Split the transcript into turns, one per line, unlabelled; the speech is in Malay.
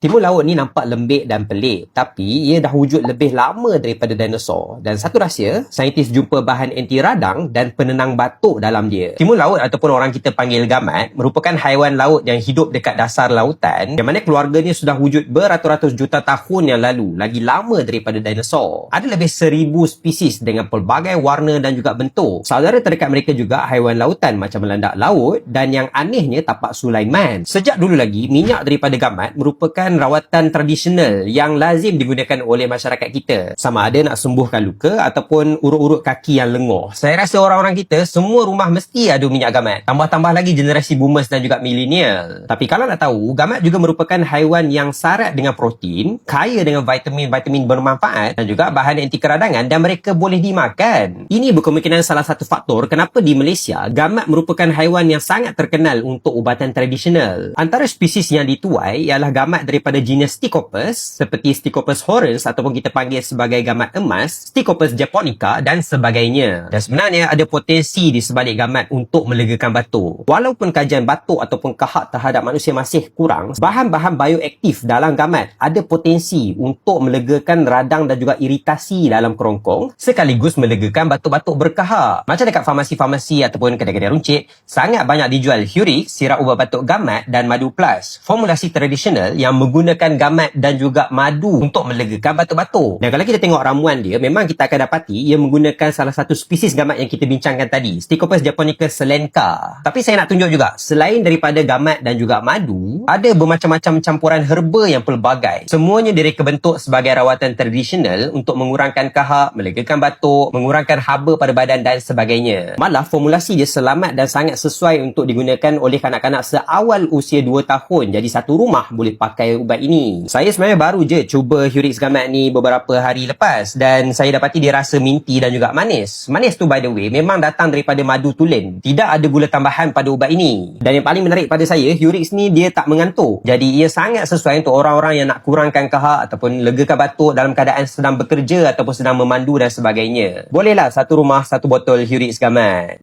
Timur laut ni nampak lembik dan pelik, tapi ia dah wujud lebih lama daripada dinosaur. Dan satu rahsia, saintis jumpa bahan anti radang dan penenang batuk dalam dia. Timur laut ataupun orang kita panggil gamat merupakan haiwan laut yang hidup dekat dasar lautan, yang mana keluarganya sudah wujud beratus-ratus juta tahun yang lalu, lagi lama daripada dinosaur. Ada lebih 1000 spesies dengan pelbagai warna dan juga bentuk. Saudara terdekat mereka juga haiwan lautan macam melandak laut, dan yang anehnya tapak Sulaiman. Sejak dulu lagi, minyak daripada gamat merupakan rawatan tradisional yang lazim digunakan oleh masyarakat kita, sama ada nak sembuhkan luka ataupun urut-urut kaki yang lenguh. Saya rasa orang-orang kita semua rumah mesti ada minyak gamat, tambah-tambah lagi generasi boomers dan juga milenial. Tapi kalau nak tahu, gamat juga merupakan haiwan yang syarat dengan protein, kaya dengan vitamin-vitamin bermanfaat dan juga bahan anti keradangan, dan mereka boleh dimakan. Ini berkemungkinan salah satu faktor kenapa di Malaysia gamat merupakan haiwan yang sangat terkenal untuk ubatan tradisional. Antara spesies yang dituai ialah gamat daripada jenis Stichopus seperti Stichopus aureus ataupun kita panggil sebagai gamat emas, Stichopus japonica dan sebagainya. Dan sebenarnya ada potensi di sebalik gamat untuk melegakan batuk. Walaupun kajian batuk ataupun kahak terhadap manusia masih kurang, bahan-bahan bioaktif dalam gamat ada potensi untuk melegakan radang dan juga iritasi dalam kerongkong, sekaligus melegakan batuk-batuk berkahak. Macam dekat farmasi-farmasi ataupun kedai-kedai runcit, sangat banyak dijual Hurix, sirap ubat batuk gamat dan Madu Plus, formulasi tradisional yang menggunakan gamat dan juga madu untuk melegakan batuk-batuk. Dan kalau kita tengok ramuan dia, memang kita akan dapati ia menggunakan salah satu spesies gamat yang kita bincangkan tadi, Stichopus japonica selenca. Tapi saya nak tunjuk juga, selain daripada gamat dan juga madu, ada bermacam-macam campuran herba yang pelbagai. Semuanya direka bentuk sebagai rawatan tradisional untuk mengurangkan kahak, melegakan batuk, mengurangkan haba pada badan dan sebagainya. Malah formulasi dia selamat dan sangat sesuai untuk digunakan oleh kanak-kanak seawal usia 2 tahun. Jadi satu rumah boleh pakai ubat ini. Saya sebenarnya baru je cuba Hurix gamat ni beberapa hari lepas, dan saya dapati dia rasa minti dan juga manis. Manis tu by the way memang datang daripada madu tulen. Tidak ada gula tambahan pada ubat ini. Dan yang paling menarik pada saya, Hurix ni dia tak mengantuk. Jadi ia sangat sesuai untuk orang-orang yang nak kurangkan kahak ataupun legakan batuk dalam keadaan sedang bekerja ataupun sedang memandu dan sebagainya. Bolehlah satu rumah satu botol Hurix gamat.